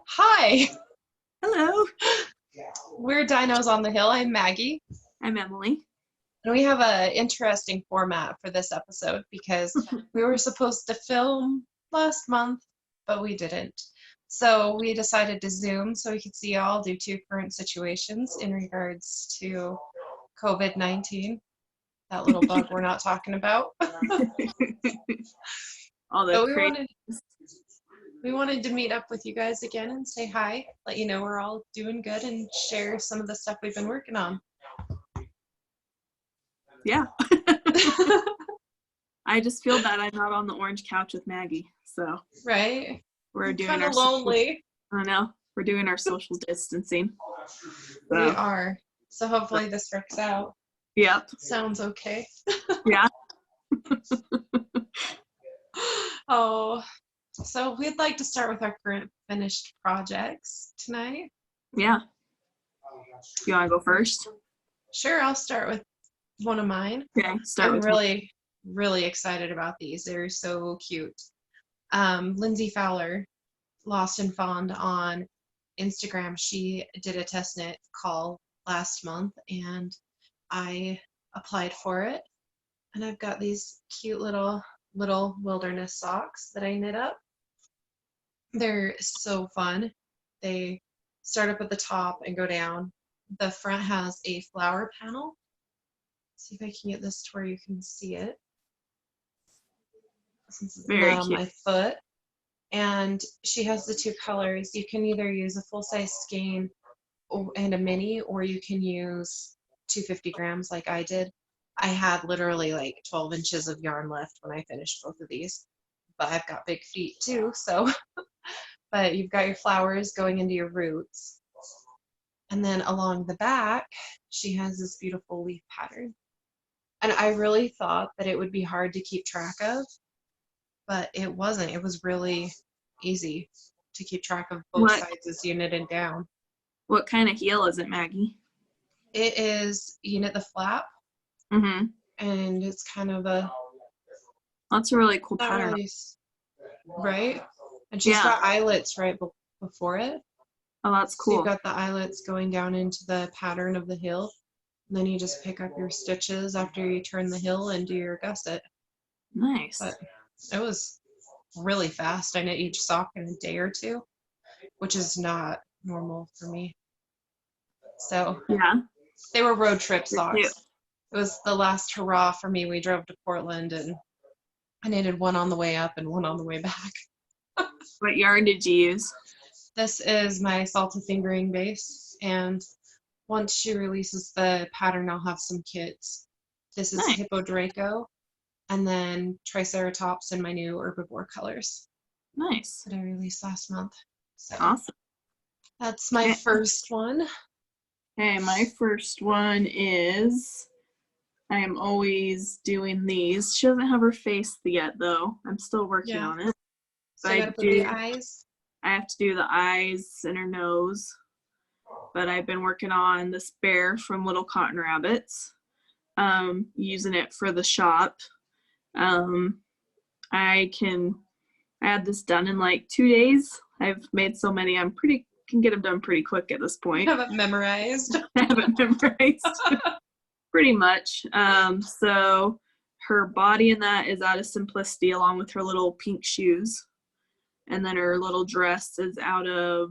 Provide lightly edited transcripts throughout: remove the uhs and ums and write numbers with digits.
Hi, Hello. we're Dinos on the Hill. I'm Maggie, I'm Emily. and we have an interesting format for this episode because we were supposed to film last month, but we didn't. So we decided to Zoom so we could see y'all due to current situations in regards to COVID-19, that little bug we're not talking about. All the But crazy. we wanted to meet up with you guys again and say hi, let you know we're all doing good, and share some of the stuff we've been working on. Yeah. I just feel that I'm not on the orange couch with Maggie. So Right? we're doing Kind our of lonely. I know. We're doing our social distancing. We So, are. So hopefully this works out. yep. Sounds okay. Yeah. Oh, so we'd like to start with our current finished projects tonight. Yeah. You want to go first? Sure, I'll start with one of mine. Okay. Start I'm with really excited about these. They're so cute. Lindsey Fowler, Lost and Fond on Instagram, she did a test knit call last month, and I applied for it. And I've got these cute little wilderness socks that I knit up. They're so fun. They start up at the top and go down. The front has a flower panel. See if I can get this to where you can see it, since it's Very not on cute. my foot. And she has the two colors. You can either use a full-size skein and a mini, or you can use 250 grams like I did. I had literally like 12 inches of yarn left when I finished both of these, but I've got big feet too, so. But you've got your flowers going into your roots. And then along the back, she has this beautiful leaf pattern. And I really thought that it would be hard to keep track of, but it wasn't. It was really easy to keep track of both sides as you knitted down. What kind of heel is it, Maggie? It is, you knit the flap, Mm-hmm. and it's kind of a... That's a really cool pattern. Really, right? And she's got eyelets right before it. Oh, that's cool. So you've got the eyelets going down into the pattern of the hill. And then you just pick up your stitches after you turn the hill and do your gusset. Nice. But it was really fast. I knit each sock in a day or two, which is not normal for me. So yeah, they were road trip socks. It was the last hurrah for me. We drove to Portland, and I knitted one on the way up and one on the way back. What yarn did you use? This is my Salted Fingering base, and once she releases the pattern, I'll have some kits. This is Hippo Draco, and then Triceratops in my new Herbivore colors. Nice. That I released last month. So awesome. That's my first one. Okay, my first one is, I am always doing these. She doesn't have her face yet, though. I'm still working on it. So you gotta put the eyes? I have to do the eyes and her nose. But I've been working on this bear from Little Cotton Rabbits, using it for the shop. I had this done in like 2 days. I've made so many, can get them done pretty quick at this point. You have it memorized? I have it memorized. Pretty much. So her body in that is out of Simplicity, along with her little pink shoes. And then her little dress is out of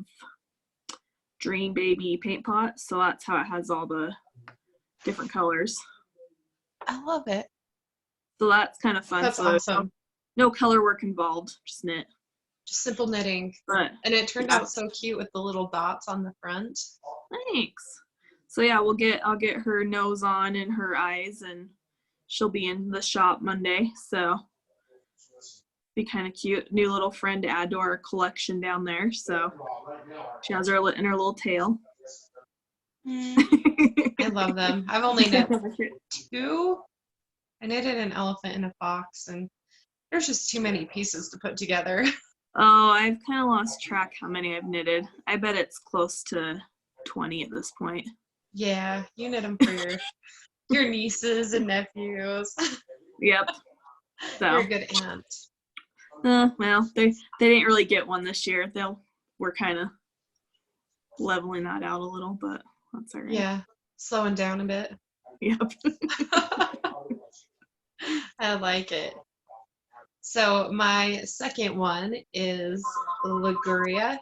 Dream Baby Paint Pot. So that's how it has all the different colors. I love it. So that's kind of fun. That's awesome. No color work involved, just knit. Just simple knitting. And it turned out so cute with the little dots on the front. Thanks. So yeah, I'll get her nose on and her eyes, and she'll be in the shop Monday. So be kind of cute. New little friend to add to our collection down there. So she has her in her little tail. I love them. I've only knit 2. I knitted an elephant in a fox, and there's just too many pieces to put together. Oh, I've kind of lost track how many I've knitted. I bet it's close to 20 at this point. Yeah, you knit them for your nieces and nephews. Yep. So you're a good aunt. Well, they didn't really get one this year. We're kind of leveling that out a little, but that's all right. Yeah, slowing down a bit. Yep. I like it. So my second one is Liguria,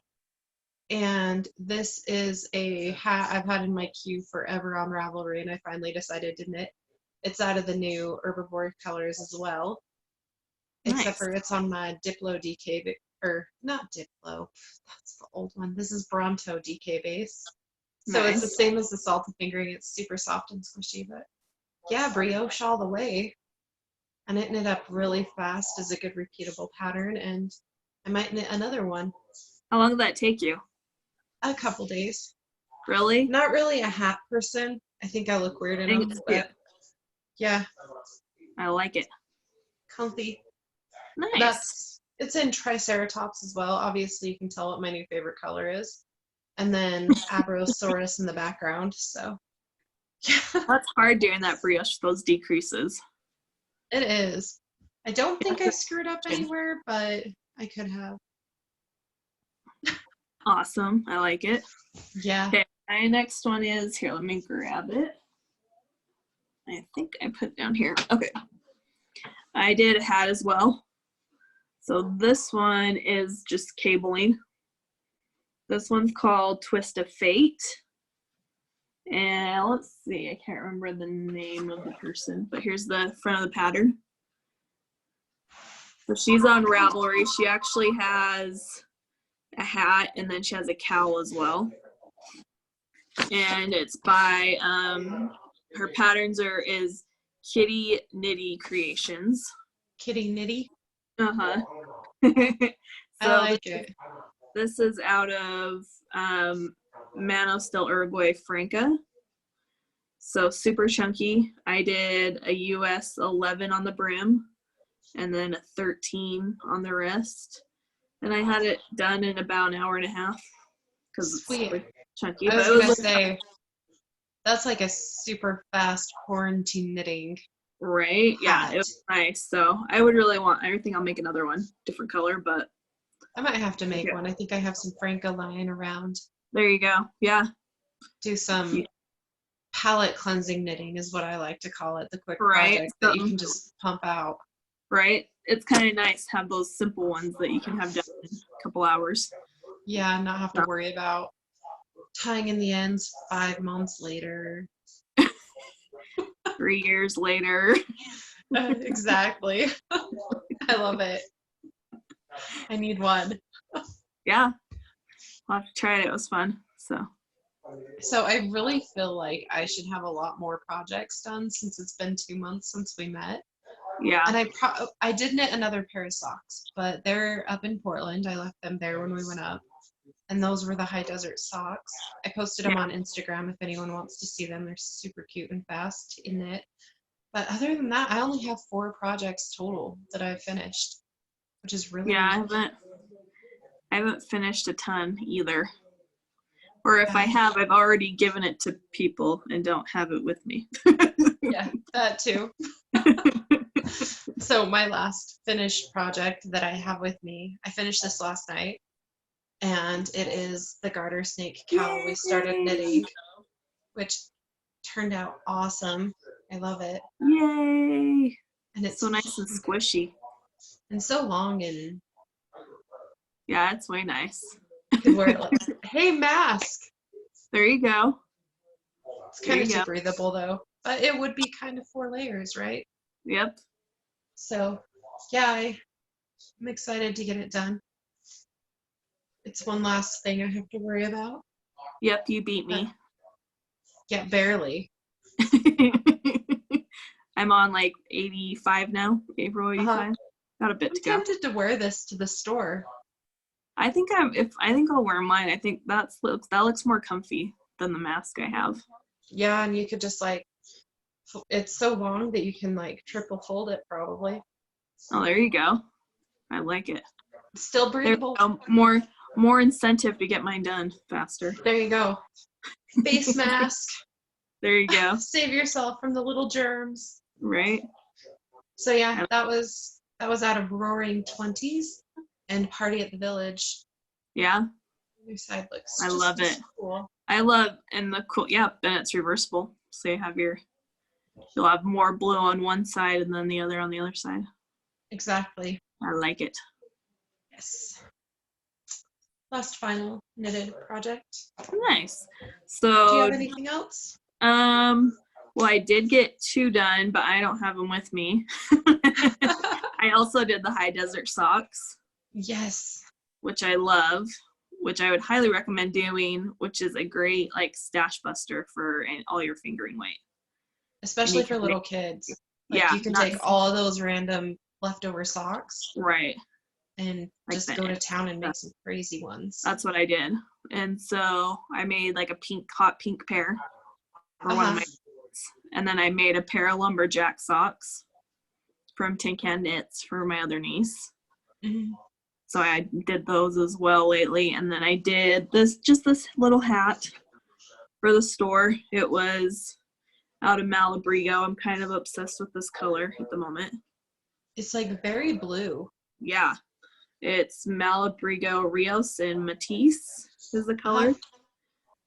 and this is a hat I've had in my queue forever on Ravelry, and I finally decided to knit. It's out of the new Herbivore colors as well, except Nice. for it's on my Diplo DK, or not Diplo, that's the old one. This is Bronto DK base. So it's the Nice. same as the salted fingering. It's super soft and squishy, but yeah, brioche all the way. I knit it up really fast as a good repeatable pattern, and I might knit another one. How long did that take you? A couple days. Really? Not really a hat person. I think I look weird in them, but yeah. I like it. Comfy. Nice. It's in Triceratops as well. Obviously, you can tell what my new favorite color is. And then Abrosaurus in the background, so yeah. That's hard doing that brioche, those decreases. It is. I don't think I screwed up anywhere, but I could have. Awesome. I like it. Yeah. Okay, my next one is, here, let me grab it. I think I put it down here. Okay. I did a hat as well. So this one is just cabling. This one's called Twist of Fate. And let's see, I can't remember the name of the person, but here's the front of the pattern. So she's on Ravelry. She actually has a hat, and then she has a cowl as well. And it's by, her patterns is Kitty Nitty Creations. Kitty Nitty? Uh-huh. I like it. This is out of Manos del Uruguay Franca. So super chunky. I did a US 11 on the brim and then a 13 on the wrist. And I had it done in about an hour and a half because it's super chunky. I was going to say, that's like a super fast quarantine knitting. Right? Yeah, it was nice. So I would really want, I think I'll make another one, different color, but. I might have to make one. I think I have some Franca lying around. There you go. Yeah. Do some palette cleansing knitting is what I like to call it. The quick project that you can just pump out. Right. It's kind of nice to have those simple ones that you can have done in a couple hours. Yeah, not have to worry about tying in the ends 5 months later. 3 years later. Exactly. I love it. I need one. Yeah. I'll have to try it. It was fun. So I really feel like I should have a lot more projects done since it's been 2 months since we met. Yeah. And I did knit another pair of socks, but they're up in Portland. I left them there when we went up. And those were the high desert socks. I posted them on Instagram if anyone wants to see them. They're super cute and fast to knit. But other than that, I only have 4 projects total that I've finished, which is really I haven't finished a ton either. Or if I have, I've already given it to people and don't have it with me. Yeah, that too. So my last finished project that I have with me, I finished this last night, and it is the Garter snake cowl we started knitting, which turned out awesome. I love it. Yay! And it's so nice and squishy. And so long, and yeah, it's way nice. You could wear it like, hey, mask. There you go. It's kind of too breathable though, but it would be kind of 4 layers, right? Yep. So yeah, I'm excited to get it done. It's one last thing I have to worry about. Yep, you beat me. Yeah, barely. I'm on like 85 now, April 85. Got a bit to go. I'm tempted to wear this to the store. I think I'll wear mine. I think that looks more comfy than the mask I have. Yeah, and you could just like, it's so long that you can like triple fold it probably. Oh, there you go. I like it. Still breathable. More incentive to get mine done faster. There you go. Face mask. There you go. Save yourself from the little germs. Right. So yeah, that was That was out of Roaring Twenties and Party at the Village. Yeah. The new side looks I just love as it. cool. I love, and the cool, yeah, then it's reversible. So you'll have more blue on one side and then the other on the other side. Exactly. I like it. Yes. Last final knitted project. Nice. Do you So, have anything else? well, I did get 2 done, but I don't have them with me. I also did the high desert socks, Yes. which I love, which I would highly recommend doing, which is a great like stash buster for all your fingering weight. Especially for little kids. Like Yeah, you can take all those random leftover socks. Right. And Like just go to town and make some crazy ones. That's what I did. And so I made like a hot pink pair for one of my kids. And then I made a pair of lumberjack socks from Tin Can Knits for my other niece. Mm-hmm. So I did those as well lately. And then I did this little hat for the store. It was out of Malabrigo. I'm kind of obsessed with this color at the moment. It's like very blue. Yeah. It's Malabrigo Rios and Matisse is the color.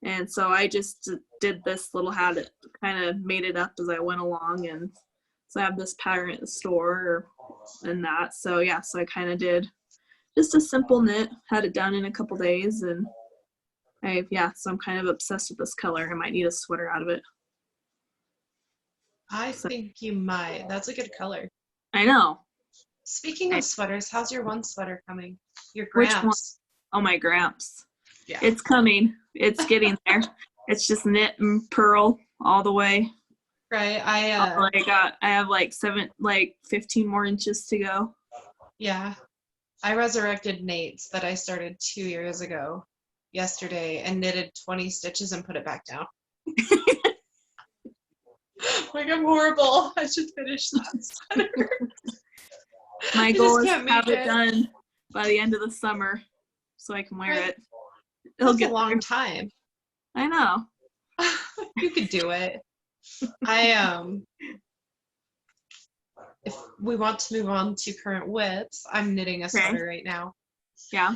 And so I just did this little hat, kind of made it up as I went along. And so I have this pattern at the store and that. So yeah, so I kind of did just a simple knit, had it done in a couple days. And so I'm kind of obsessed with this color. I might need a sweater out of it. I think you might. That's a good color. I know. Speaking of sweaters, how's your one sweater coming? Your Which one? Gramps. Oh, my Gramps. Yeah. It's coming. It's getting there. It's just knit and purl all the way. Right. I have like 15 more inches to go. Yeah. I resurrected Nate's that I started 2 years ago yesterday and knitted 20 stitches and put it back down. Like, I'm horrible. I should finish that sweater. My goal is to have it done by the end of the summer so I can wear it. It'll get a long time. I know. You could do it. If we want to move on to current widths, I'm knitting a sweater right now. Yeah.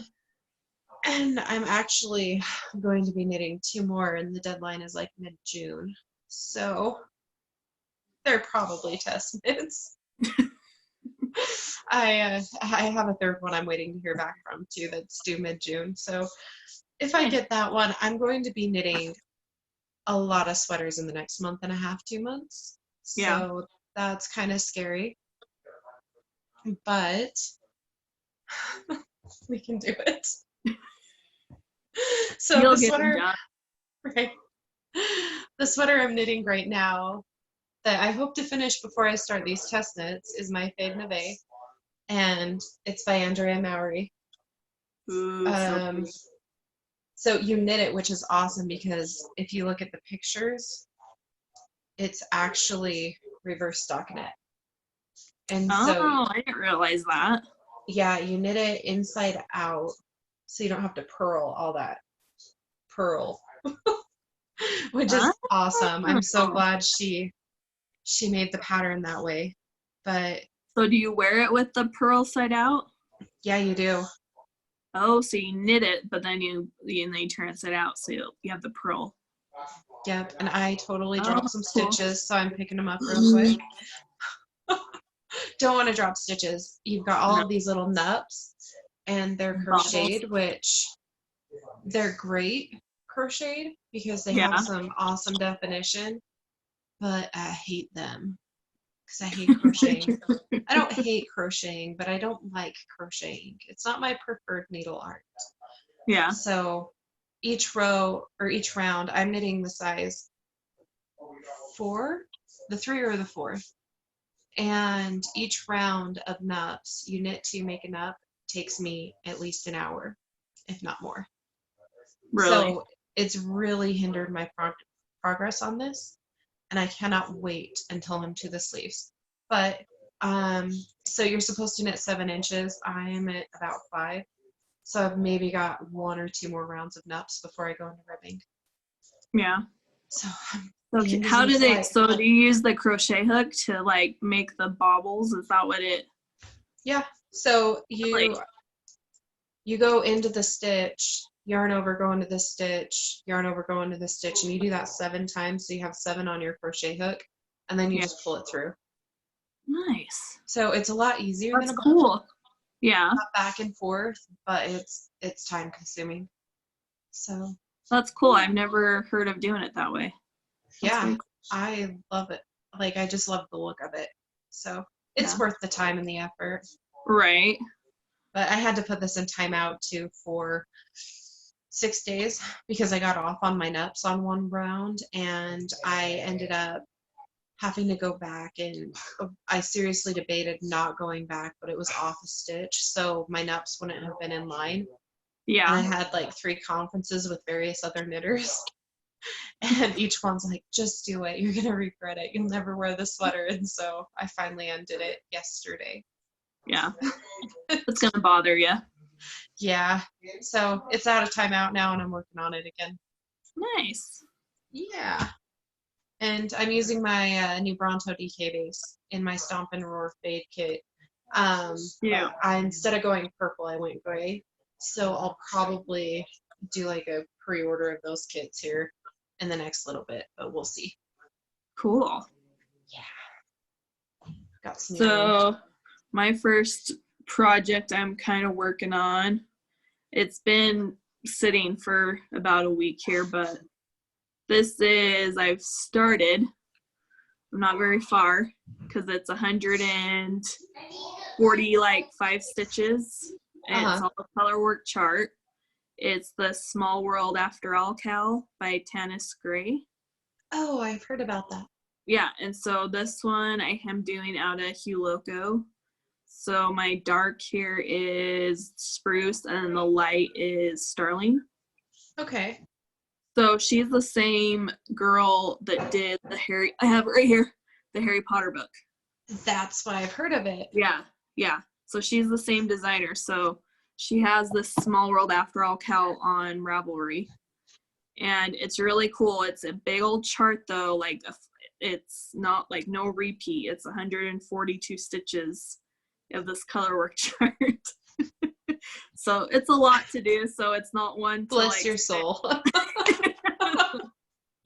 And I'm actually going to be knitting 2 more, and the deadline is like mid-June. So they're probably test knits. I have a third one I'm waiting to hear back from too that's due mid-June. So if I get that one, I'm going to be knitting a lot of sweaters in the next month and a half, 2 months. So that's kind of scary. But we can do it. So the sweater, right? The sweater I'm knitting right now that I hope to finish before I start these test knits is my Fade Neve, and it's by Andrea Mowry. Ooh, so you knit it, which is awesome because if you look at the pictures, it's actually reverse stockinette. And I didn't realize that. Yeah, you knit it inside out, so you don't have to purl all that purl, which is awesome. I'm so glad she made the pattern that way. But so do you wear it with the purl side out? Yeah, you do. Oh, so you knit it, but then you turn it side out, so you have the purl. Yep, and I totally dropped some stitches, so I'm picking them up real quick. Don't want to drop stitches. You've got all of these little nups, and they're crocheted, which they're great crocheted because they have some awesome definition, but I hate them because I hate crocheting. I don't hate crocheting, but I don't like crocheting. It's not my preferred needle art. Yeah. So each row or each round, I'm knitting the size 4, the 3 or the 4. And each round of nups, you knit to make a nup, takes me at least an hour, if not more. Really? So it's really hindered my progress on this, and I cannot wait until I'm to the sleeves. But so you're supposed to knit 7 inches. I am at about 5, so I've maybe got 1 or 2 more rounds of nups before I go into ribbing. Yeah. So okay. How do they? So do you use the crochet hook to like make the bobbles? Is that what it? Yeah. So Really? you go into the stitch, yarn over, go into the stitch, yarn over, go into the stitch, and you do that 7 times. So you have 7 on your crochet hook, and then you Yeah. just pull it through. Nice. So it's a lot easier than That's a button, cool. Yeah. not back and forth, but it's time consuming. So That's cool. I've never heard of doing it that way. That's yeah, very cool. I love it. Like I just love the look of it. So it's Yeah. worth the time and the effort. Right. But I had to put this in timeout too for 6 days because I got off on my nups on one round, and I ended up having to go back, and I seriously debated not going back, but it was off a stitch, so my nups wouldn't have been in line. And I Yeah. had like 3 conferences with various other knitters, and each one's like, just do it. You're gonna regret it. You'll never wear the sweater. And so I finally undid it yesterday. Yeah. It's gonna bother you. Yeah. So it's out of timeout now, and I'm working on it again. Nice. Yeah. And I'm using my new Bronto DK base in my Stomp and Roar Fade kit. Yeah. Instead of going purple, I went gray. So I'll probably do like a pre-order of those kits here in the next little bit, but we'll see. Cool. Yeah. Got some So my first project I'm kind of working on, it's been sitting for about a week here, but I've started. I'm not very far because it's 140 like 5 stitches. And it's all a color work chart. It's the Small World After All Cowl by Tanis Gray. Oh, I've heard about that. Yeah, and so this one I am doing out of Hue Loco. So my dark here is spruce and the light is starling. Okay. So she's the same girl that did I have it right here, the Harry Potter book. That's why I've heard of it. Yeah, yeah. So she's the same designer. So she has this Small World After All cowl on Ravelry. And it's really cool. It's a big old chart though, like it's not like no repeat. It's 142 stitches of this color work chart. So it's a lot to do. So it's not one to Bless like your soul.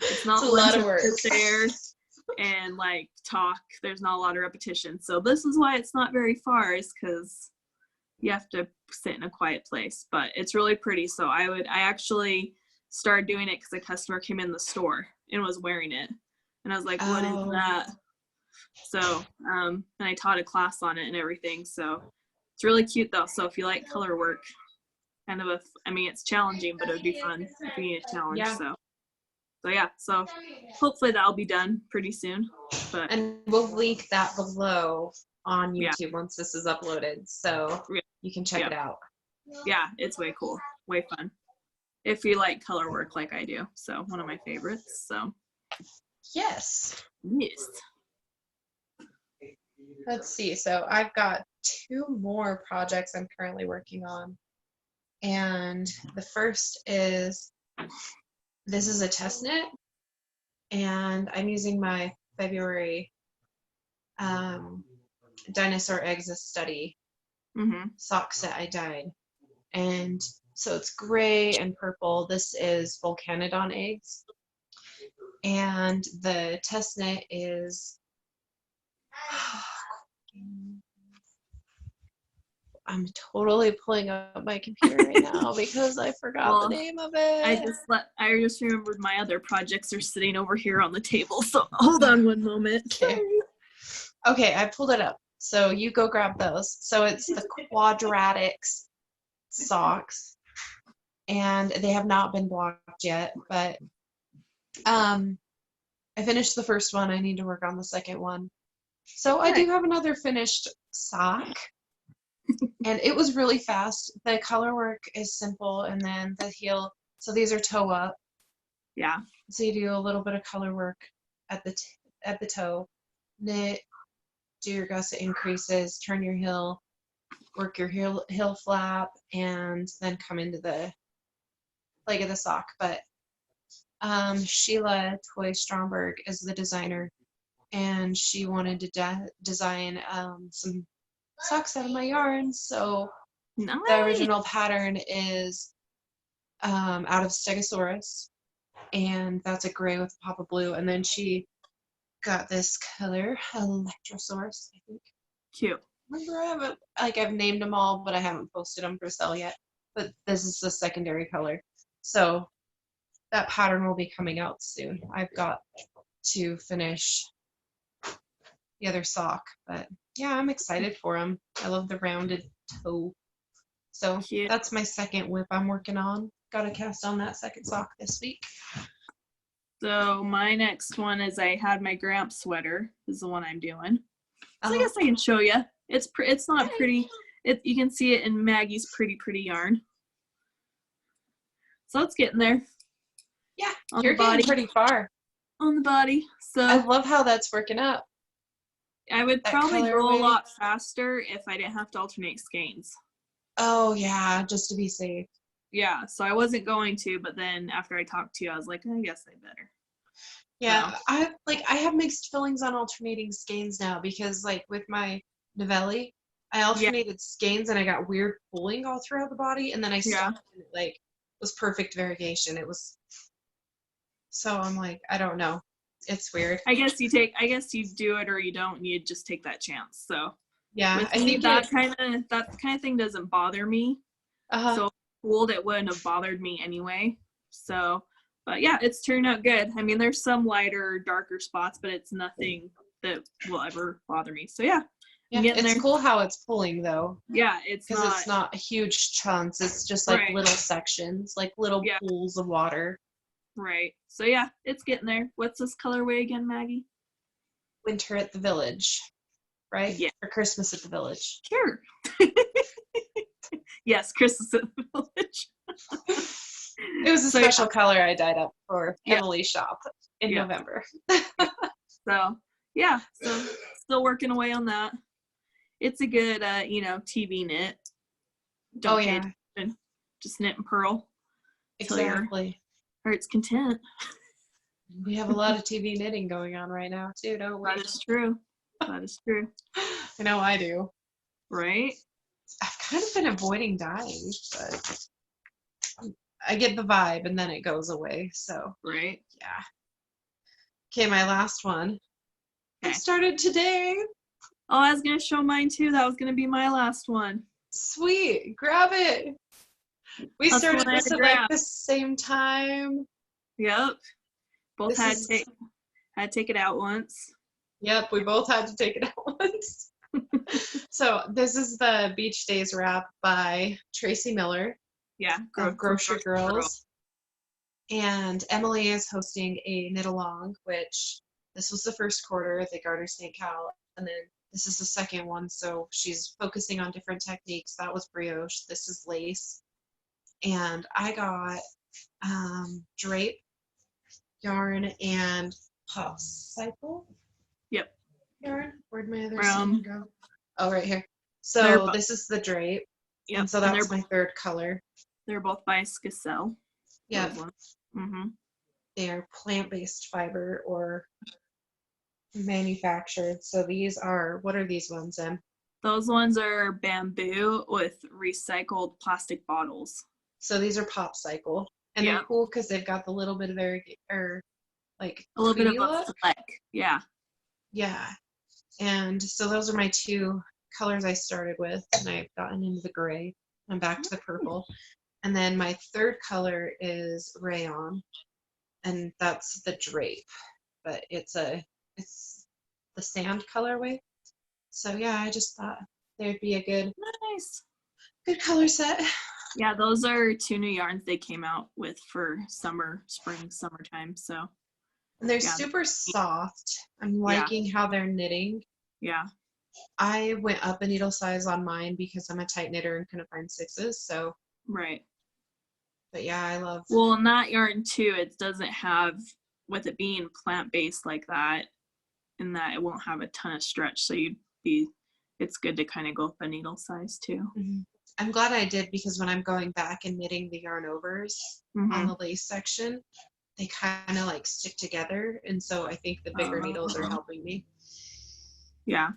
It's not It's a one lot to of work. sit there and like talk. There's not a lot of repetition. So this is why it's not very far, is because you have to sit in a quiet place. But it's really pretty. So I actually started doing it because a customer came in the store and was wearing it. And I was like, what is that? So and I taught a class on it and everything. So it's really cute though. So if you like color work, kind of it's challenging, but it would be fun if you need a challenge. Yeah. So yeah, so hopefully that'll be done pretty soon. But And we'll link that below on YouTube once this is uploaded, so you can check it out. Yeah, it's way cool, way fun. If you like color work like I do, so one of my favorites. So yes. Let's see. So I've got 2 more projects I'm currently working on, and the first is this is a test knit, and I'm using my February Dinosaur Eggs Study sock set I dyed. And so it's gray and purple. This is Volcanodon eggs. And the test knit is, I'm totally pulling up my computer right now because I forgot the name of it. I just remembered my other projects are sitting over here on the table. So hold on one moment. Okay, I pulled it up. So you go grab those. So it's the Quadratics socks, and they have not been blocked yet, but I finished the first one. I need to work on the second one. So I do have another finished sock, and it was really fast. The color work is simple, and then the heel. So these are toe up. Yeah. So you do a little bit of color work at the toe, knit, do your gusset increases, turn your heel, work your heel flap, and then come into the leg of the sock. But Sheila Toy Stromberg is the designer, and she wanted to design some socks out of my yarn. So Nice. the original pattern is out of Stegosaurus, and that's a gray with a pop of blue. And then she got this color, Electrosaurus, I think. Cute. Remember, I haven't, I've named them all, but I haven't posted them for sale yet. But this is the secondary color. So that pattern will be coming out soon. I've got to finish the other sock, but yeah, I'm excited for them. I love the rounded toe. So Cute. that's my second whip I'm working on. Got to cast on that second sock this week. So my next one is I had my Gramps sweater is the one I'm doing. So I Oh, guess I can show you. It's not pretty. You can see it in Maggie's pretty yarn. So it's getting there. yeah, On you're the body. getting pretty far. On the body. So I love how that's working out. I would that probably go a colorway. lot faster if I didn't have to alternate skeins. Oh yeah, just to be safe. Yeah, so I wasn't going to, but then after I talked to you, I was like, I guess I better. Yeah, So. I have mixed feelings on alternating skeins now because like with my Novelli, I alternated skeins and I got weird pulling all throughout the body, and then I stopped and it like was perfect variegation. It was so I'm like, I don't know. It's weird. I guess you do it or you don't, and you just take that chance. So Yeah, with I me, think that kind of thing doesn't bother me. uh-huh. So pulled, it wouldn't have bothered me anyway. So, but yeah, it's turned out good. I mean, there's some lighter, darker spots, but it's nothing that will ever bother me. So yeah, Yeah, it's cool how it's pulling though. Yeah, it's not huge chunks. It's just like little sections, like little pools of water. Right. So yeah, it's getting there. What's this colorway again, Maggie? Winter at the Village, right? Yeah. Or Christmas at the Village. Sure. Yes, Christmas at the Village. It was a special color I dyed up for Emily's shop in November. So yeah, so still working away on that. It's a good TV knit. Don't pay attention. Just knit and purl. Exactly. Heart's content. We have a lot of TV knitting going on right now too, don't we? That is true. That is true. I know I do. Right? I've kind of been avoiding dyeing, but I get the vibe and then it goes away. So right. Yeah. Okay, my last one. I started today. Oh, I was gonna show mine too. That was gonna be my last one. Sweet, grab it. We started this at like the same time. Yep. Both had to take it out once. Yep, we both had to take it out once. So this is the Beach Days wrap by Tracie Miller. Yeah, Grocery Girls. And Emily is hosting a knit along, which this was the first quarter, the Garter St. Cowl, and then this is the second one. So she's focusing on different techniques. That was brioche. This is lace. And I got drape yarn and popsicle. Yep. Yarn. Where'd my other yarn go? Oh, right here. So this is the drape. Yep. And so that's my third color. They're both by Skissel. Yeah. Mm-hmm. They are plant-based fiber or manufactured. So these are, what are these ones, Em? Those ones are bamboo with recycled plastic bottles. So these are popsicle. And they're cool because they've got the little bit of like a little bit of a fleck. Yeah. Yeah. And so those are my two colors I started with, and I've gotten into the gray. I'm back to the purple. And then my third color is rayon, and that's the drape, but it's the sand colorway. So yeah, I just thought there'd be a good color set. Yeah, those are two new yarns they came out with for spring, summertime. So. And they're super soft. I'm liking how they're knitting. Yeah. I went up a needle size on mine because I'm a tight knitter and couldn't find 6s. So. Right. But yeah, I love. Well, in that yarn too, it doesn't have, with it being plant-based like that, in that it won't have a ton of stretch. So it's good to kind of go up a needle size too. Mm-hmm. I'm glad I did, because when I'm going back and knitting the yarn overs on the lace section, they kind of like stick together, and so I think the bigger needles are helping me. Yeah.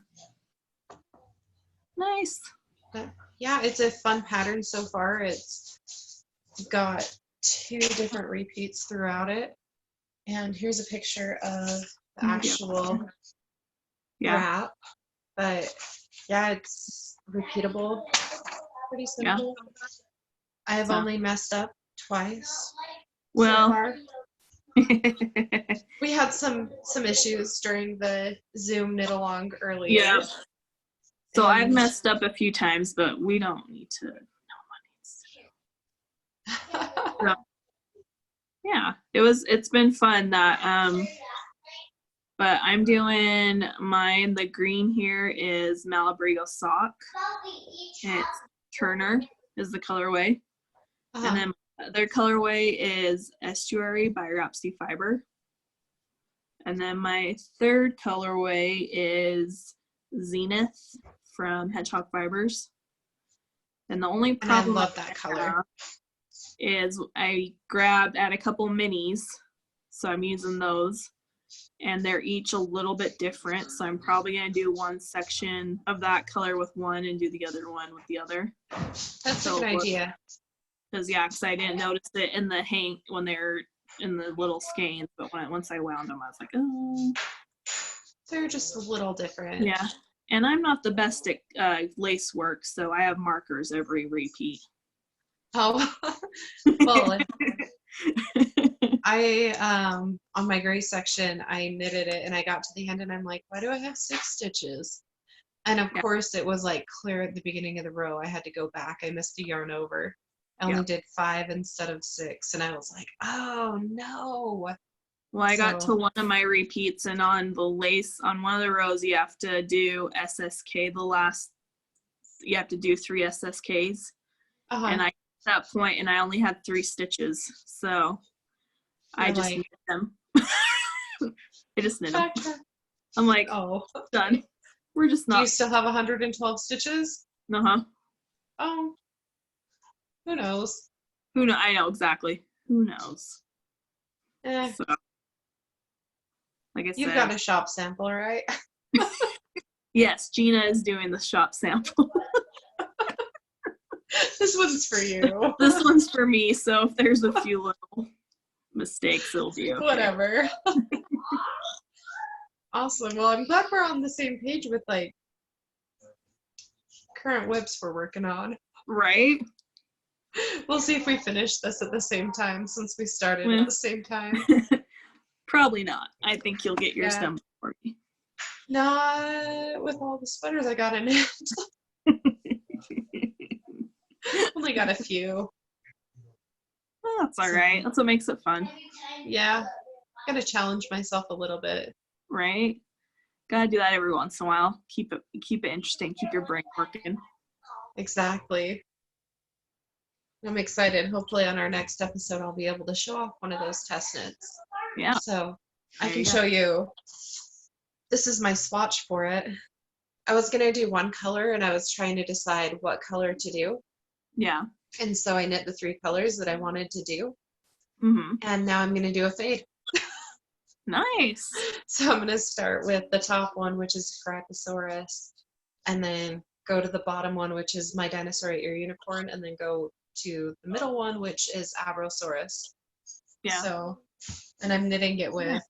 Nice. But yeah, it's a fun pattern so far. It's got 2 different repeats throughout it. And here's a picture of the actual wrap. But yeah, it's repeatable. Pretty simple. Yeah. I have only messed up twice so far. We had some issues during the Zoom knit along earlier. Yeah. So I've messed up a few times, but we don't need to. No one needs to. So, yeah, it's been fun that but I'm doing mine. The green here is Malabrigo sock. It's Turner is the colorway. And then their colorway is Estuary by Rhapsody Fiber. And then my third colorway is Zenith from Hedgehog Fibers. And the only problem I love that color is I grabbed at a couple minis, so I'm using those, and they're each a little bit different. So I'm probably gonna do one section of that color with one and do the other one with the other. That's a good idea. Because I didn't notice it in the when they're in the little skeins, but once I wound them, I was like, oh. They're just a little different. Yeah, and I'm not the best at lace work, so I have markers every repeat. Oh, well, I on my gray section, I knitted it and I got to the end and I'm like, why do I have 6 stitches? And of course it was like clear at the beginning of the row. I had to go back. I missed a yarn over. I only did 5 instead of 6, and I was like, oh no. Well, I got to one of my repeats, and on the lace, on one of the rows, you have to do SSK you have to do 3 SSKs. And I at that point, and I only had 3 stitches, so I just knit them. I just knit them. I'm like, oh, done. We're just not. Do you still have 112 stitches? Uh-huh. Oh. Who knows? I know, exactly. Who knows? So, like I said. You've got a shop sample, right? Yes, Gina is doing the shop sample. This one's for you. This one's for me, so if there's a few little mistakes, it'll be okay. Whatever. Awesome. Well, I'm glad we're on the same page with, like, current whips we're working on. Right? We'll see if we finish this at the same time, since we started at the same time. Probably not. I think you'll get yours done before me. Not with all the sweaters I got in it. Only got a few. Well, that's all right. That's what makes it fun. Yeah. Gotta challenge myself a little bit. Right? Gotta do that every once in a while. Keep it interesting. Keep your brain working. Exactly. I'm excited. Hopefully on our next episode I'll be able to show off one of those test knits. Yeah. So I can show you. This is my swatch for it. I was going to do one color and I was trying to decide what color to do. Yeah. And so I knit the 3 colors that I wanted to do. Mm-hmm. And now I'm going to do a fade. Nice. So I'm going to start with the top one, which is Quaraknitting, and then go to the bottom one, which is my Dinosaur Ear Unicorn, and then go to the middle one, which is Abrosaurus. Yeah. So, and I'm knitting it with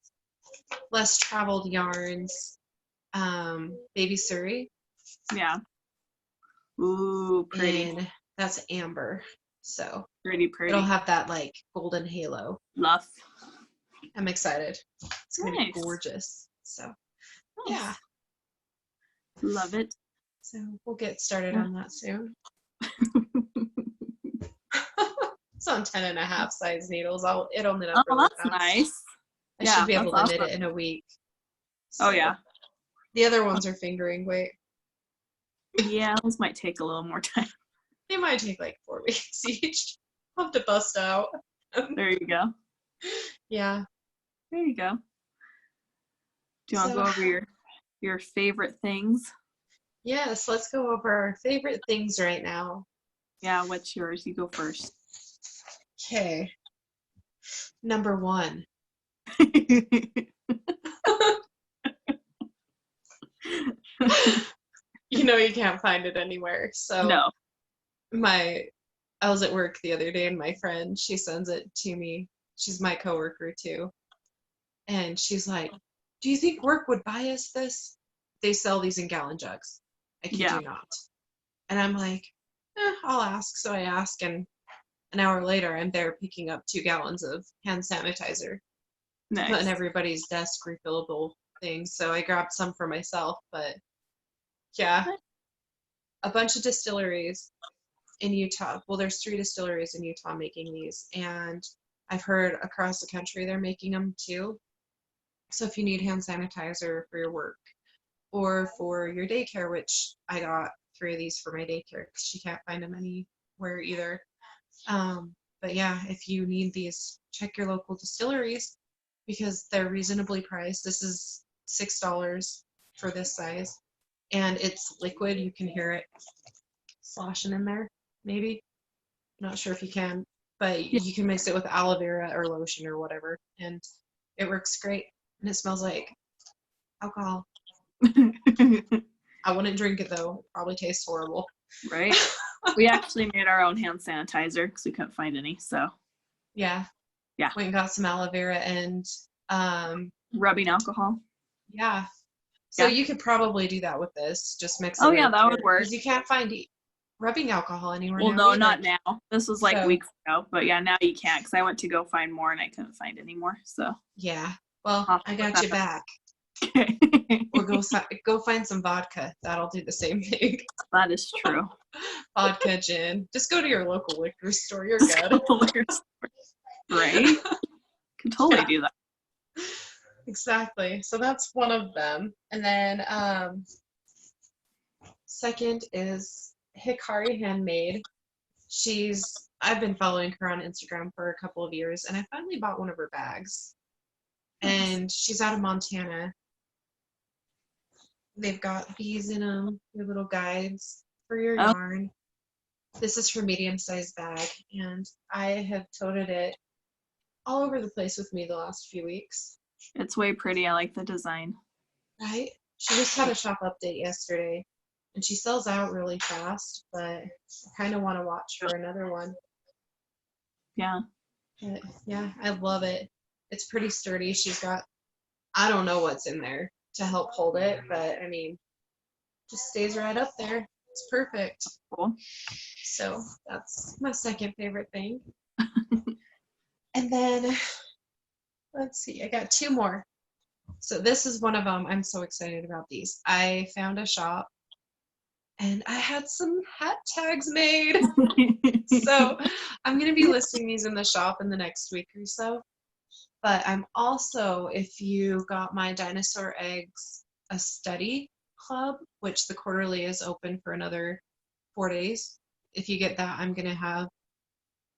less traveled yarns, Baby Surrey. Yeah. Ooh, pretty. And that's amber. So pretty. It'll have that like golden halo. Luff. I'm excited. It's gonna be gorgeous. So yeah. Love it. So we'll get started on that soon. It's on 10.5 size needles. It'll knit up really that's fast. Nice. I should be able to knit it in a week. So, oh yeah. The other ones are fingering weight. Yeah, those might take a little more time. They might take like 4 weeks each. I'll have to bust out. There you go. Yeah. There you go. Do you want to go over your favorite things? Yes, let's go over our favorite things right now. Yeah, what's yours? You go first. Okay. Number 1. you know you can't find it anywhere. So No. I was at work the other day and my friend, she sends it to me. She's my coworker too. And she's like, "Do you think work would buy us this? They sell these in gallon jugs. I kid Yeah. you not." And I'm like, I'll ask. So I ask, and an hour later, I'm there picking up 2 gallons of hand sanitizer to put in Nice. everybody's desk refillable things. So I grabbed some for myself, but yeah, a bunch of distilleries in Utah. Well, there's 3 distilleries in Utah making these, and I've heard across the country they're making them too. So if you need hand sanitizer for your work or for your daycare, which I got 3 of these for my daycare because she can't find them anywhere either. But yeah, if you need these, check your local distilleries because they're reasonably priced. This is $6 for this size, and it's liquid. You can hear it sloshing in there, maybe. Not sure if you can, but Yeah. you can mix it with aloe vera or lotion or whatever, and it works great. And it smells like alcohol. I wouldn't drink it though. It probably tastes horrible. Right? We actually made our own hand sanitizer because we couldn't find any. So Yeah. Yeah. Went and got some aloe vera and rubbing alcohol. yeah. So Yeah. you could probably do that with this. Just mix it. Oh, yeah, that would work. Because you can't find rubbing alcohol anywhere Well, now no, either. not now. This was like So- weeks ago. But yeah, now you can't because I went to go find more and I couldn't find any more. So Yeah. Well, I'll I put got you that back. Or go find some vodka. That'll do the same thing. That is true. Vodka, gin. Just go to your local liquor store. You're good. Right? Could totally do that. Exactly. So that's one of them. And then second is Hikari Handmade. I've been following her on Instagram for a couple of years, and I finally bought one of her bags. And she's out of Montana. They've got bees in them, your little guides for your yarn. This is her medium-sized bag, and I have toted it all over the place with me the last few weeks. It's way pretty. I like the design. Right? She just had a shop update yesterday, and she sells out really fast, but I kind of want to watch for another one. Yeah. But yeah, I love it. It's pretty sturdy. She's got, I don't know what's in there to help hold it, but I mean, just stays right up there. It's perfect. Cool. So that's my second favorite thing. And then, let's see, I got 2 more. So this is one of them. I'm so excited about these. I found a shop and I had some hat tags made. So I'm going to be listing these in the shop in the next week or so. But I'm also, if you got my Dinosaur Eggs a study club, which the quarterly is open for another 4 days. If you get that, I'm going to have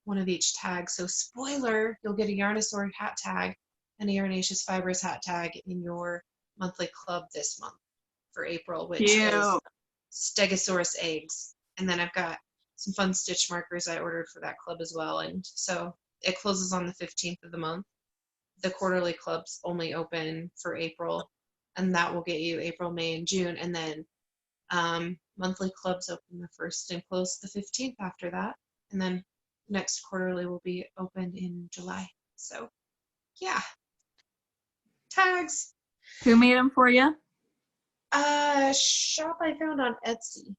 one of each tag. So spoiler, you'll get a Yarnosaur hat tag and a Yarnaceous Fibers hat tag in your monthly club this month for April, which is Stegosaurus eggs. And then I've got some fun stitch markers I ordered for that club as well. And so it closes on the 15th of the month. The quarterly club's only open for April, and that will get you April, May, and June. And then monthly clubs open the 1st and close the 15th after that. And then next quarterly will be opened in July. So yeah. Tags. Who made them for you? Shop I found on Etsy.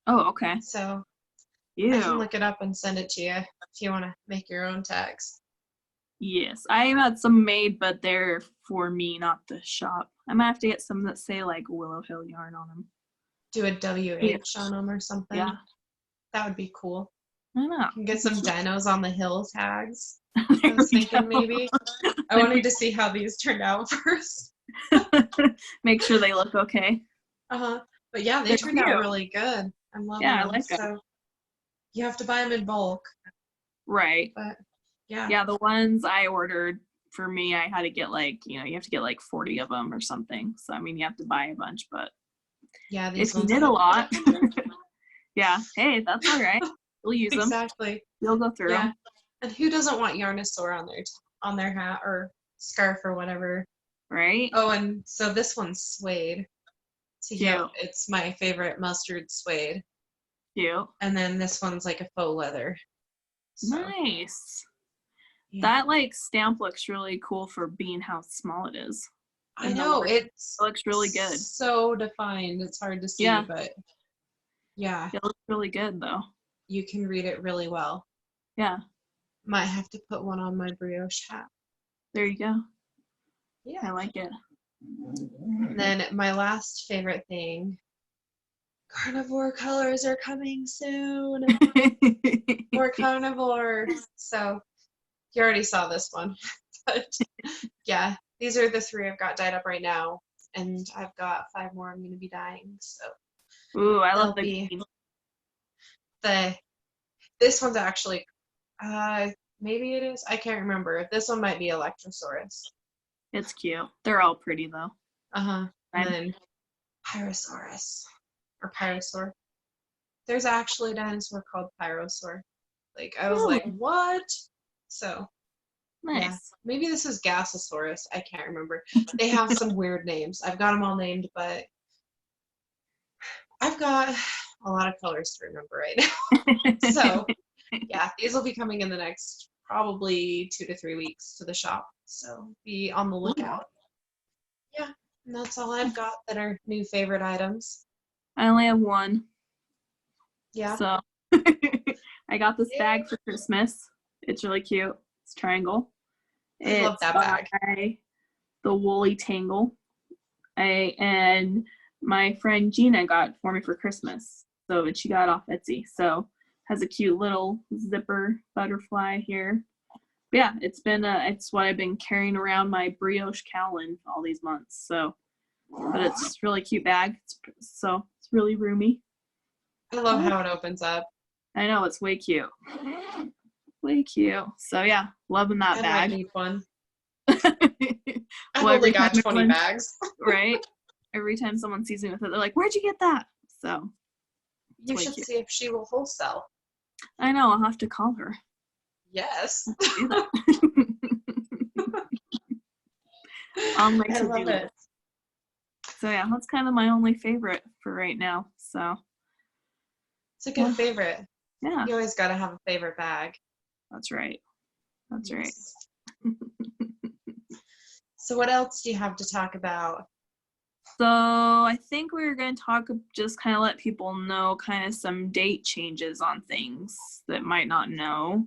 Oh, okay. So I can You. look it up and send it to you if you want to make your own tags. Yes. I had some made, but they're for me, not the shop. I might have to get some that say like Willow Hill yarn on them. Do a WH on them or something. Yeah. That would be cool. I don't know. You can get some Dinos on the Hill tags. I There was we thinking go. maybe. I wanted to see how these turned out first. Make sure they look okay. But yeah, they They're turned out cute. really good. I'm loving Yeah, I them. like 'em. So you have to buy them in bulk. Right. But yeah. Yeah, the ones I ordered for me, I had to get like, you have to get like 40 of them or something. So, I mean, you have to buy a bunch, but Yeah, these if you ones knit I a lot, have 100. yeah, hey, that's all right. We'll use them. Exactly. You'll go through Yeah. them. And who doesn't want Yarnosaur on their hat or scarf or whatever? Right? Oh, and so this one's suede. Yep, it's my favorite mustard suede. Cute. And then this one's like a faux leather. So, Nice. yeah. That like stamp looks really cool for being how small it is. I know, it looks really good. So defined. It's hard to see, but yeah. It looks really good though. You can read it really well. Yeah. Might have to put one on my brioche hat. There you go. Yeah. I like it. And then my last favorite thing, carnivore colors are coming soon. More carnivore. So you already saw this one. But yeah, these are the 3 I've got dyed up right now. And I've got 5 more I'm going to be dyeing. So Ooh, I love the green. This one's actually, maybe it is. I can't remember. This one might be Electrosaurus. It's cute. They're all pretty though. And then Pyrosaurus or Pyrosaur. There's actually a dinosaur called Pyrosaur. Like I was like, what? So nice. Yeah, maybe this is Gasosaurus. I can't remember. They have some weird names. I've got them all named, but I've got a lot of colors to remember right now. So yeah, these will be coming in the next probably 2 to 3 weeks to the shop. So be on the lookout. Yeah, and that's all I've got that are new favorite items. I only have one. Yeah. So I got this bag for Christmas. It's really cute. It's triangle. I love that bag. The Woolly Tangle. And my friend Gina got for me for Christmas. So she got it off Etsy. So has a cute little zipper butterfly here. But yeah, it's what I've been carrying around my brioche cowl in all these months. So, but it's really cute bag. It's really roomy. I love how it opens up. I know, it's way cute. Way cute. So yeah, loving that bag. I need one. I've only got 20 bags. Right? Every time someone sees me with it, they're like, "Where'd you get that?" So you should see if she will wholesale. I know, I'll have to call her. Yes. On my to-do list. So yeah, that's kind of my only favorite for right now. So it's a good favorite. Yeah. You always got to have a favorite bag. That's right. That's right. So what else do you have to talk about? So I think we were going to just kind of let people know kind of some date changes on things that might not know.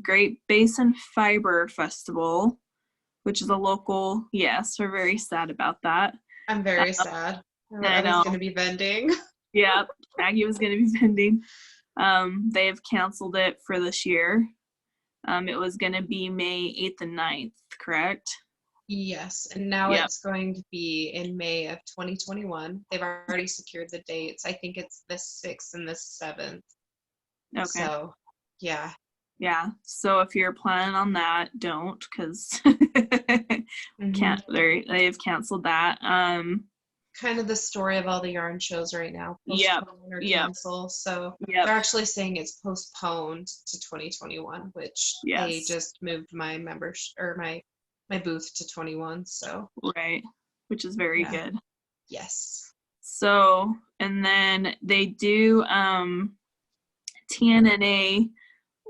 Great Basin Fiber Festival, which is a local, yes, we're very sad about that. I'm very sad. I was going to be vending. Yeah, Maggie was going to be vending. They have canceled it for this year. It was going to be May 8th and 9th, correct? Yes, and now it's going to be in May of 2021. They've already secured the dates. I think it's the 6th and the 7th. Okay. So, yeah. Yeah. So if you're planning on that, don't, because they've canceled that. Kind of the story of all the yarn shows right now. Postpone or cancel. So they're actually saying it's postponed to 2021, which they just moved my membership or my booth to 21. So right, which is very good. Yes. So and then they do TNNA,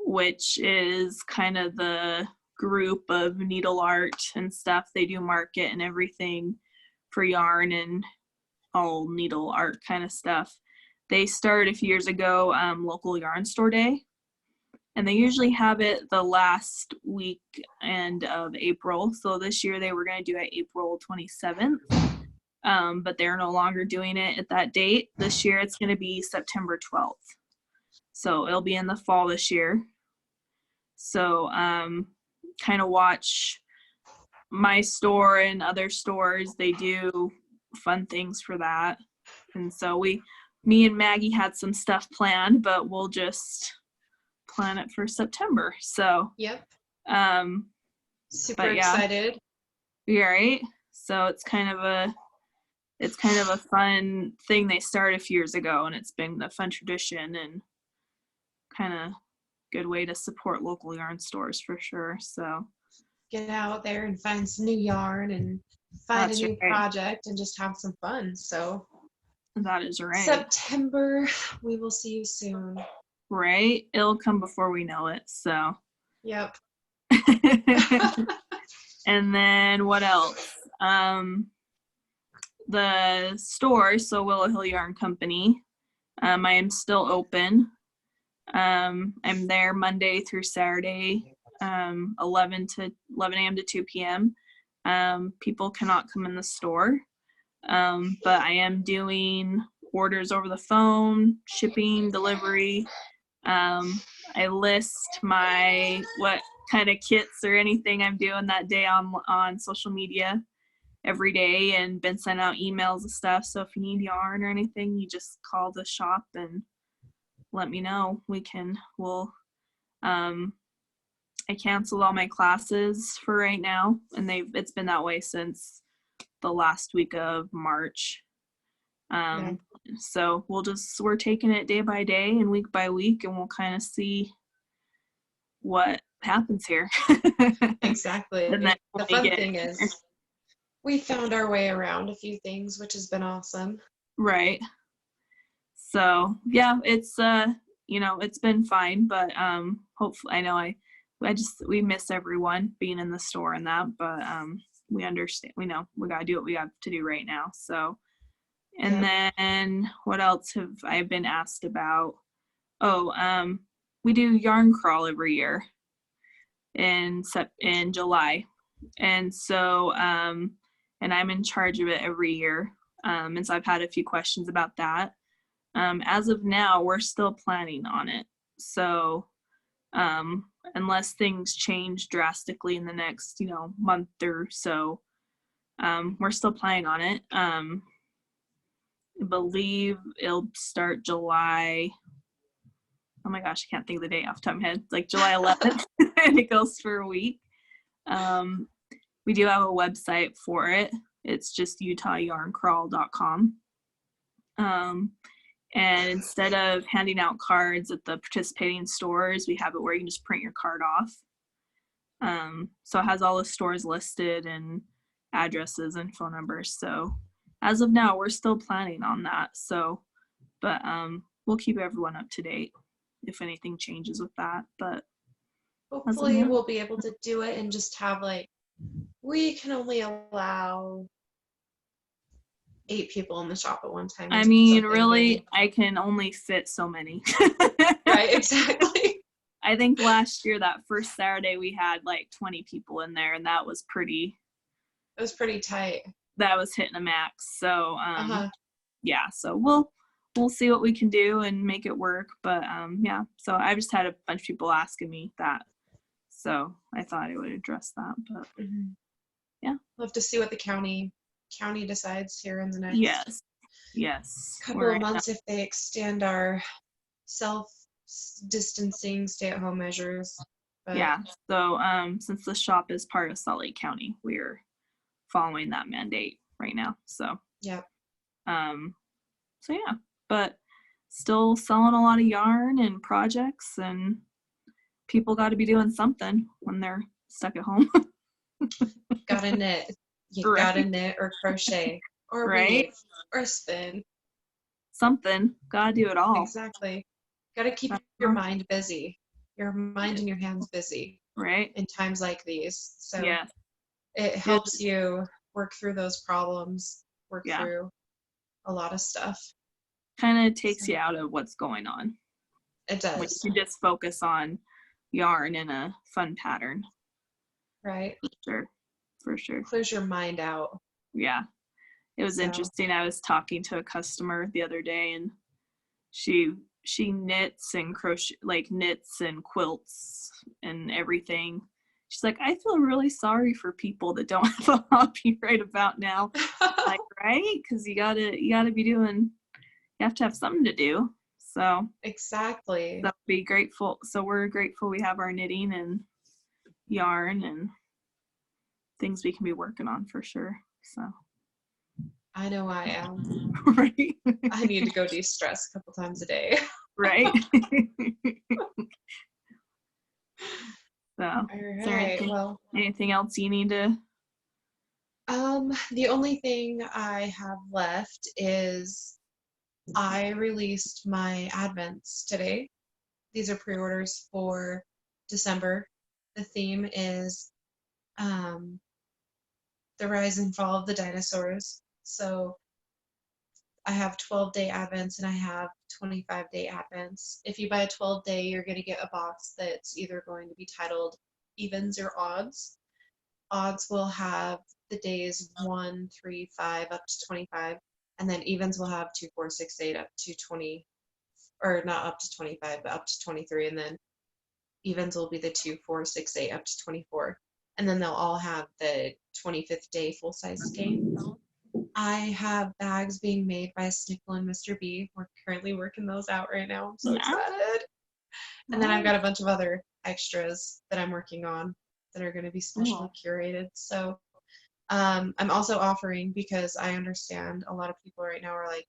which is kind of the group of needle art and stuff. They do market and everything for yarn and all needle art kind of stuff. They started a few years ago, local yarn store day, and they usually have it the last weekend of April. So this year they were going to do it April 27th, but they're no longer doing it at that date. This year it's going to be September 12th. So it'll be in the fall this year. So kind of watch my store and other stores. They do fun things for that. And so me and Maggie had some stuff planned, but we'll just plan it for September. So super excited. Yeah, right. So it's kind of a fun thing they started a few years ago, and it's been a fun tradition and kind of good way to support local yarn stores for sure. So get out there and find some new yarn and find a That's new right. project and just have some fun. So That is right. September, we will see you soon. Right? It'll come before we know it. So. Yep. And then what else? The store, so Willow Hill Yarn Company, I am still open. I'm there Monday through Saturday, 11 a.m. to 2 p.m. People cannot come in the store, but I am doing orders over the phone, shipping, delivery. I list what kind of kits or anything I'm doing that day on social media every day, and been sending out emails and stuff. So if you need yarn or anything, you just call the shop and let me know. I canceled all my classes for right now, and it's been that way since the last week of March. So we're taking it day by day and week by week, and we'll kind of see what happens here. Exactly. And then The fun thing is we found our way around a few things, which has been awesome. Right. So yeah, it's it's been fine, but hopefully, I know we miss everyone being in the store and that, but we understand, we know we gotta do what we have to do right now. So, and then what else have I been asked about? We do yarn crawl every year in July, and so and I'm in charge of it every year, and so I've had a few questions about that. As of now, we're still planning on it, so unless things change drastically in the next month or so, we're still planning on it. I believe it'll start July. Oh my gosh, I can't think of the date off the top of my head. It's like July 11th, and it goes for a week. We do have a website for it. It's just utahyarncrawl.com. And instead of handing out cards at the participating stores, we have it where you can just print your card off. So it has all the stores listed and addresses and phone numbers. So as of now, we're still planning on that. So, but we'll keep everyone up to date if anything changes with that. But hopefully we'll be able to do it and just have we can only allow 8 people in the shop at one time. I mean, really, I can only fit so many. Right, exactly. I think last year, that first Saturday, we had like 20 people in there, and that was pretty. It was pretty tight. That was hitting a max. So, yeah. So we'll see what we can do and make it work. But yeah. So I just had a bunch of people asking me that, so I thought I would address that. But yeah, we'll have to see what the county decides here in the next couple of months if they extend our self-distancing stay-at-home measures. But yeah, so since the shop is part of Salt Lake County, we're following that mandate right now. So yeah, but still selling a lot of yarn and projects, and people got to be doing something when they're stuck at home. Gotta knit. You gotta knit or crochet or weave or spin. Something. Gotta do it all. Exactly. Gotta keep your mind busy. Your mind and your hands busy. Right. In times like these. So it helps you work through those problems, work through a lot of stuff. Kind of takes you out of what's going on. It does. You just focus on yarn in a fun pattern. Right. For sure. Clears your mind out. Yeah. It was interesting. I was talking to a customer the other day, and she knits and crochet, like knits and quilts and everything. She's like, I feel really sorry for people that don't have a hobby right about now. Like, right? Because you gotta be doing, you have to have something to do. So exactly. So be grateful. So we're grateful we have our knitting and yarn and things we can be working on for sure. So I know I am. Right. I need to go de-stress a couple times a day. Right. So, All is there right. Well, anything else you need to? the only thing I have left is I released my advents today. These are pre-orders for December. The theme is um, the rise and fall of the dinosaurs. So I have 12-day advents and I have 25-day advents. If you buy a 12-day, you're going to get a box that's either going to be titled evens or odds. Odds will have the days 1, 3, 5 up to 25, and then evens will have 2, 4, 6, 8 up to 20, or not up to 25, but up to 23, and then evens will be the 2, 4, 6, 8 up to 24, and then they'll all have the 25th day full size game. I have bags being made by Snickle and Mr. B. We're currently working those out right now. I'm so excited. And then I've got a bunch of other extras that I'm working on that are going to be specially curated. So I'm also offering, because I understand a lot of people right now are like,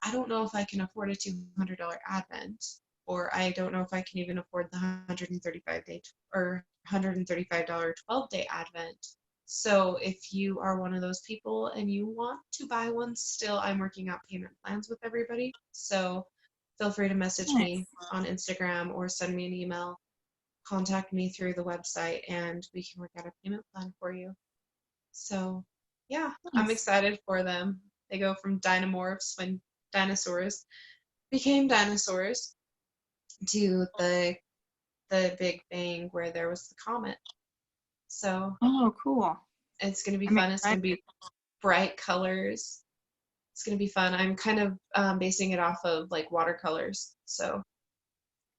I don't know if I can afford a $200 advent, or I don't know if I can even afford the 135-day or $135 12-day advent. So if you are one of those people and you want to buy one still, I'm working out payment plans with everybody. So feel free to message me on Instagram or send me an email. Contact me through the website and we can work out a payment plan for you. So yeah, I'm excited for them. They go from dynamorphs, when dinosaurs became dinosaurs, to the Big Bang where there was the comet. So Cool. it's going to be fun. It's going to be bright colors. It's going to be fun. I'm kind of basing it off of like watercolors. So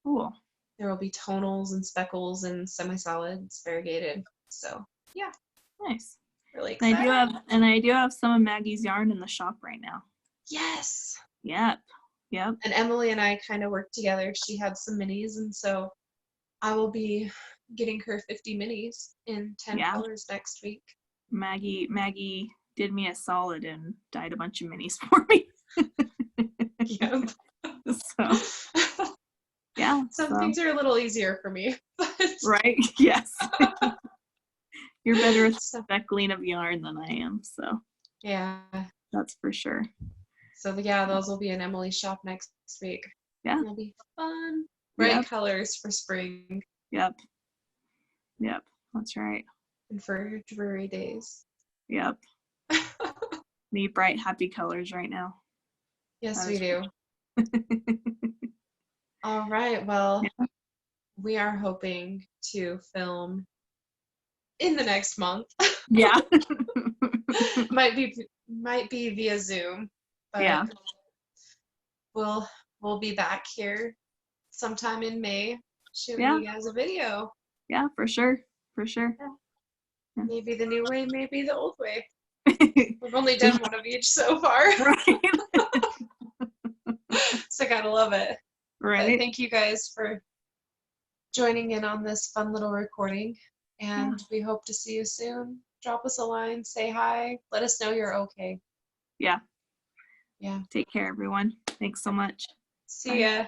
Cool. there will be tonals and speckles and semi-solids, variegated. So yeah. Nice. Really excited. I do have some of Maggie's yarn in the shop right now. Yes. Yep. And Emily and I kind of worked together. She had some minis, and so I will be getting her 50 minis in 10 colors next week. Maggie did me a solid and dyed a bunch of minis for me. Yep. So yeah. Some things are a little easier for me. But right? Yes. You're better at speckling of yarn than I am, so yeah. That's for sure. So yeah, those will be in Emily's shop next week. Yeah. It'll be fun. Bright colors for spring. Yep. That's right. And for dreary days. Yep. Need bright, happy colors right now. Yes, we do. All right. Well, we are hoping to film in the next month. Yeah. might be via Zoom. But yeah. We'll be back here sometime in May showing you guys a video. Yeah, for sure. For sure. Yeah. Maybe the new way, maybe the old way. We've only done one of each so far. Right. So I gotta love it. Right. But thank you guys for joining in on this fun little recording. And we hope to see you soon. Drop us a line, say hi, let us know you're okay. Yeah. Yeah. Take care, everyone. Thanks so much. See ya.